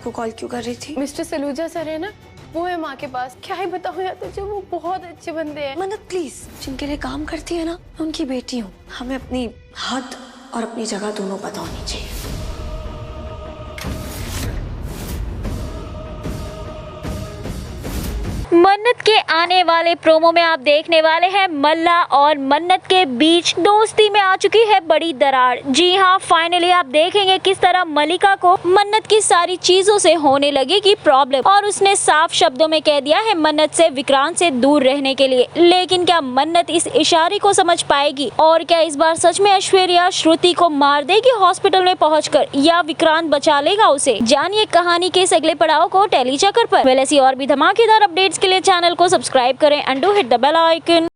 को कॉल क्यों कर रही थी? मिस्टर सलूजा सर है ना, वो है माँ के पास। क्या ही बताऊँ यार तुझे, वो बहुत अच्छे बंदे हैं। मन्नत प्लीज, जिनके लिए काम करती है ना, मैं उनकी बेटी हूँ। हमें अपनी हद और अपनी जगह दोनों पता होनी चाहिए। मन्नत के आने वाले प्रोमो में आप देखने वाले हैं मल्ला और मन्नत के बीच दोस्ती में आ चुकी है बड़ी दरार। जी हाँ, फाइनली आप देखेंगे किस तरह मलिका को मन्नत की सारी चीजों से होने लगेगी प्रॉब्लम और उसने साफ शब्दों में कह दिया है मन्नत से विक्रांत से दूर रहने के लिए। लेकिन क्या मन्नत इस इशारे को समझ पाएगी और क्या इस बार सच में ऐश्वर्या श्रुति को मार देगी हॉस्पिटल में पहुंचकर, या विक्रांत बचा लेगा उसे? जानिए कहानी के इस अगले पड़ाव को टेली चक्कर पर। ऐसी और भी धमाकेदार अपडेट्स के लिए चैनल को सब्सक्राइब करें and do hit the bell icon.